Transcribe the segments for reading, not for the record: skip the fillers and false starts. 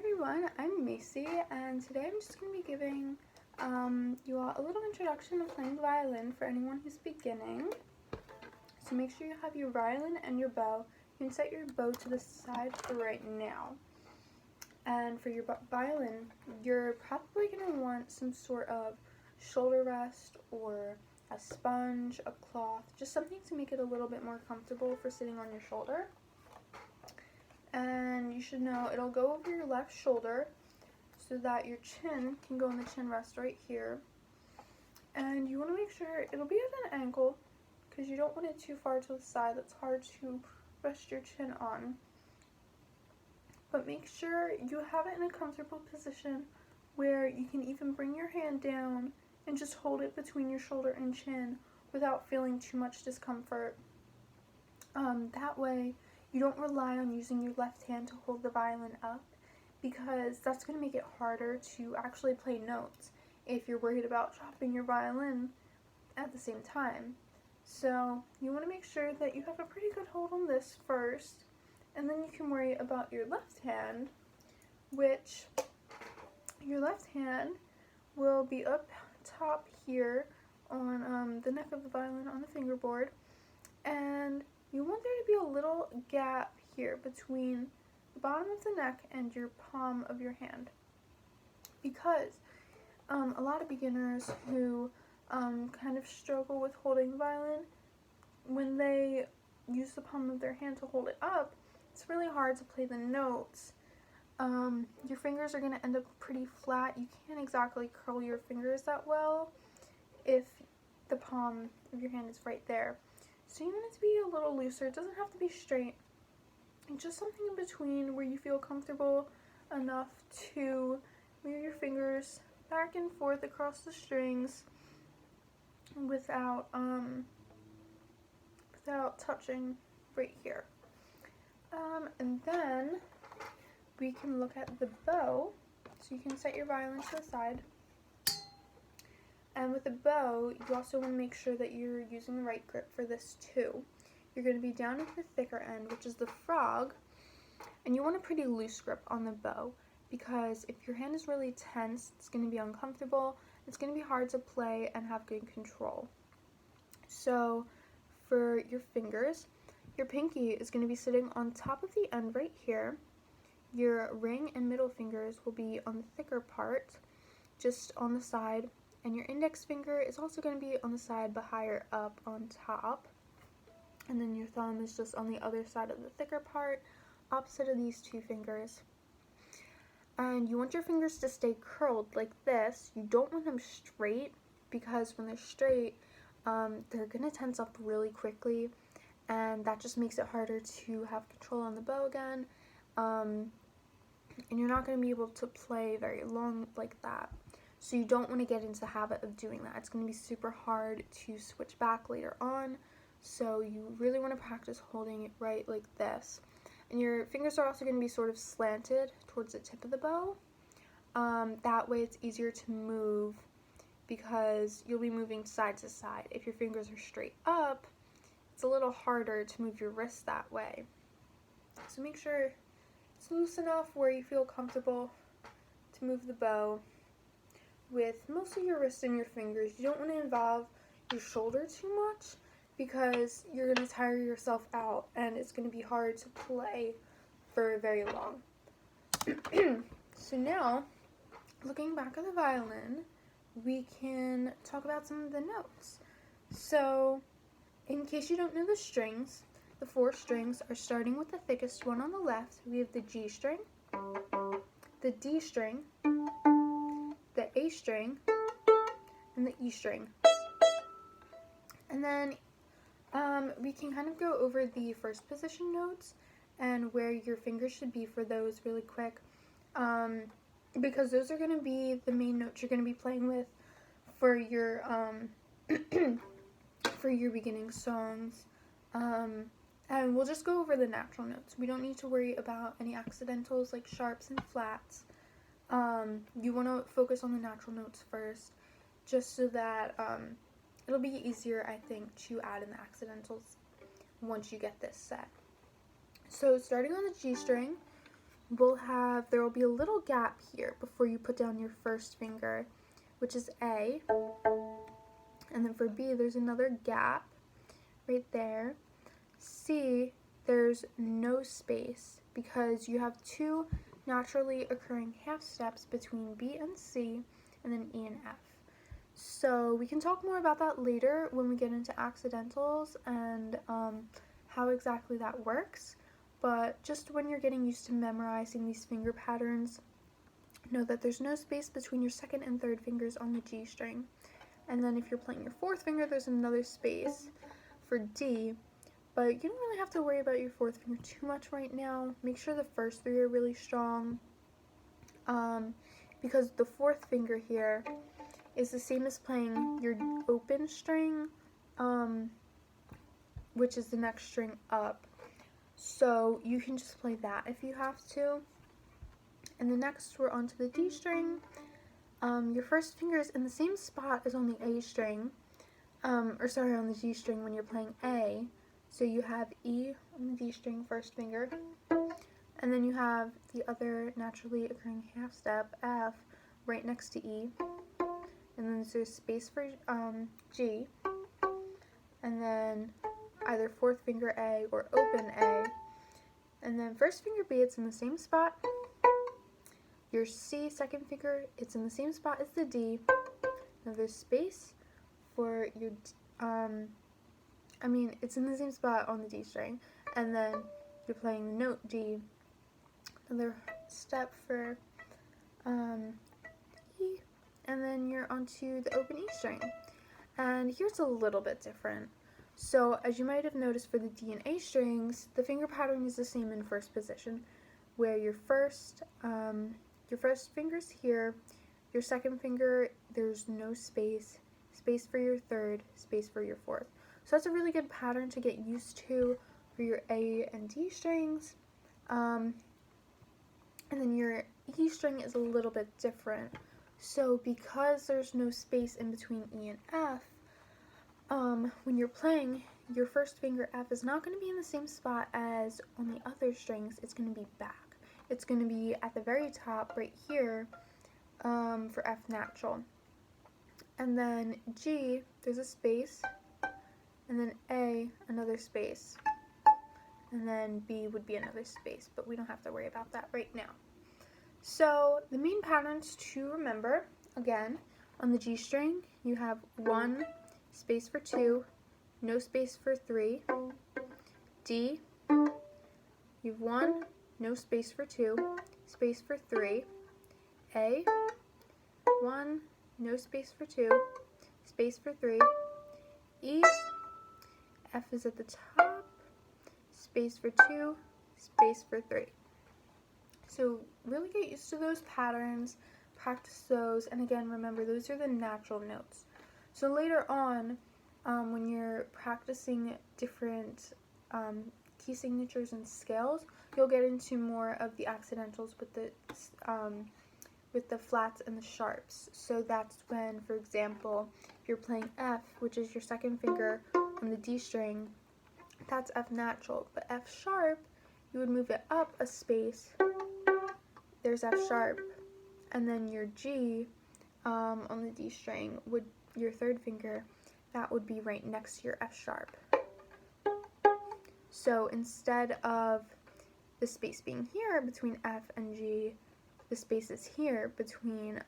everyone, I'm Maci, and today I'm just going to be giving you all a little introduction to playing the violin for anyone who's beginning. So make sure you have your violin and your bow. You can set your bow to the side for right now. And for your violin, you're probably going to want some sort of shoulder rest or a sponge, a cloth, just something to make it a little bit more comfortable for sitting on your shoulder. And you should know it'll go over your left shoulder so that your chin can go in the chin rest right here. And you want to make sure it'll be at an angle because you don't want it too far to the side. That's hard to rest your chin on. But make sure you have it in a comfortable position where you can even bring your hand down and just hold it between your shoulder and chin without feeling too much discomfort. That way you don't rely on using your left hand to hold the violin up, because that's going to make it harder to actually play notes if you're worried about dropping your violin at the same time. So you want to make sure that you have a pretty good hold on this first, and then you can worry about your left hand, which your left hand will be up top here on the neck of the violin on the fingerboard, and you want there to be a little gap here between the bottom of the neck and your palm of your hand, because a lot of beginners who kind of struggle with holding the violin, when they use the palm of their hand to hold it up, it's really hard to play the notes. Your fingers are going to end up pretty flat. You can't exactly curl your fingers that well if the palm of your hand is right there. So you want it to be a little looser. It doesn't have to be straight. Just something in between where you feel comfortable enough to move your fingers back and forth across the strings without touching right here. And then we can look at the bow. So you can set your violin to the side. And with the bow, you also want to make sure that you're using the right grip for this too. You're going to be down at the thicker end, which is the frog, and you want a pretty loose grip on the bow, because if your hand is really tense, it's going to be uncomfortable. It's going to be hard to play and have good control. So for your fingers, your pinky is going to be sitting on top of the end right here. Your ring and middle fingers will be on the thicker part, just on the side. And your index finger is also going to be on the side but higher up on top. And then your thumb is just on the other side of the thicker part, opposite of these two fingers. And you want your fingers to stay curled like this. You don't want them straight, because when they're straight, they're going to tense up really quickly. And that just makes it harder to have control on the bow again. And you're not going to be able to play very long like that. So you don't want to get into the habit of doing that. It's going to be super hard to switch back later on. So you really want to practice holding it right like this. And your fingers are also going to be sort of slanted towards the tip of the bow. That way it's easier to move, because you'll be moving side to side. If your fingers are straight up, it's a little harder to move your wrist that way. So make sure it's loose enough where you feel comfortable to move the bow with mostly your wrist and your fingers. You don't want to involve your shoulder too much, because you're going to tire yourself out and it's going to be hard to play for very long. So now, looking back at the violin, we can talk about some of the notes. So, in case you don't know the strings, the 4 strings are starting with the thickest one on the left. We have the G string, the D string, the A string, and the E string. And then we can kind of go over the first position notes and where your fingers should be for those really quick, because those are going to be the main notes you're going to be playing with for your for your beginning songs. And we'll just go over the natural notes. We don't need to worry about any accidentals like sharps and flats. You want to focus on the natural notes first, just so that it'll be easier, I think, to add in the accidentals once you get this set. So starting on the G string, there will be a little gap here before you put down your first finger, which is A. And then for B, there's another gap right there. C, there's no space because you have two naturally occurring half steps between B and C, and then E and F. So we can talk more about that later when we get into accidentals and how exactly that works. But just when you're getting used to memorizing these finger patterns, know that there's no space between your second and third fingers on the G string. And then if you're playing your fourth finger, there's another space for D. But you don't really have to worry about your fourth finger too much right now. Make sure the first three are really strong. Because the fourth finger here is the same as playing your open string, which is the next string up. So you can just play that if you have to. And then next we're on to the D string. Your first finger is in the same spot as on the A string, on the G string when you're playing A. So you have E on the D string, first finger, and then you have the other naturally occurring half step, F, right next to E, and then there's space for G, and then either fourth finger A or open A, and then first finger B, it's in the same spot. Your C, second finger, it's in the same spot as the D. Now there's space for your, it's in the same spot on the D string, and then you're playing the note G. Another step for E, and then you're onto the open E string. And here's a little bit different. So as you might have noticed for the D and A strings, the finger pattern is the same in first position, where your first finger's here, your second finger, there's no space, space for your third, space for your fourth. So that's a really good pattern to get used to for your A and D strings. And then your E string is a little bit different. So because there's no space in between E and F, when you're playing, your first finger F is not going to be in the same spot as on the other strings. It's going to be back. It's going to be at the very top right here for F natural. And then G, there's a space, and then A, another space, and then B would be another space, but we don't have to worry about that right now. So the main patterns to remember, again, on the G string, you have 1 space for 2, no space for 3. D, you have 1, no space for 2, space for 3. A, 1, no space for 2, space for 3. E, F is at the top, space for 2, space for 3. So really get used to those patterns, practice those, and again, remember, those are the natural notes. So later on, when you're practicing different key signatures and scales, you'll get into more of the accidentals with the flats and the sharps. So that's when, for example, if you're playing F, which is your second finger on the D string, that's F natural. But F sharp, you would move it up a space. There's F sharp. And then your G on the D string, your third finger, that would be right next to your F sharp. So instead of the space being here between F and G, the space is here between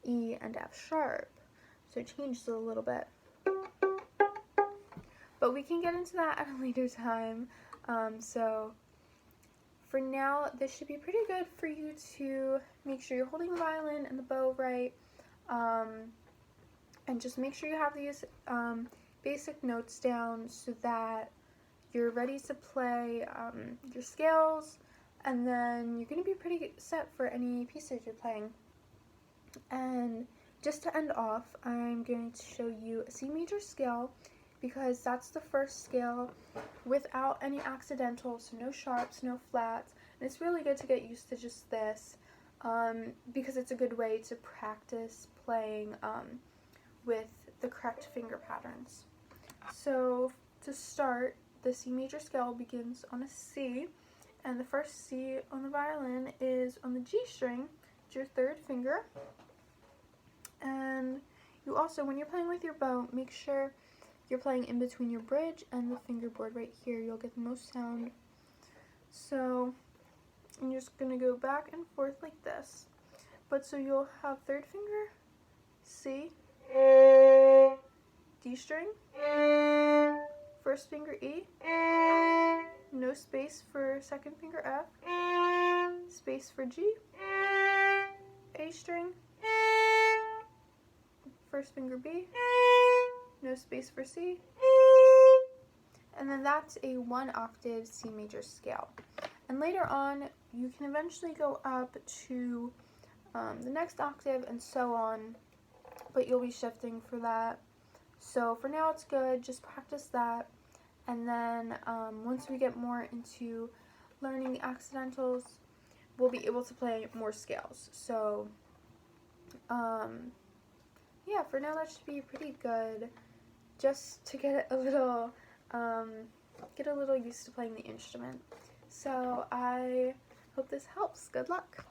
E and F sharp. So it changes a little bit. But we can get into that at a later time. So for now, this should be pretty good for you to make sure you're holding the violin and the bow right. And just make sure you have these basic notes down so that you're ready to play your scales, and then you're going to be pretty set for any pieces you're playing. And just to end off, I'm going to show you a C major scale, because that's the first scale without any accidentals, so no sharps, no flats, and it's really good to get used to just this, because it's a good way to practice playing with the correct finger patterns. So to start, the C major scale begins on a C, And the first C on the violin is on the G string. It's your third finger. And you also, when you're playing with your bow, make sure you're playing in between your bridge and the fingerboard right here. You'll get the most sound. So I'm just going to go back and forth like this. But so you'll have third finger, C, D string, first finger E, no space for second finger F, space for G, A string, first finger B, no space for C, and then that's a 1-octave C major scale. And later on, you can eventually go up to the next octave and so on, but you'll be shifting for that. So for now it's good, just practice that, and then once we get more into learning the accidentals, we'll be able to play more scales. So yeah, for now that should be pretty good, just to get a little used to playing the instrument. So I hope this helps. Good luck.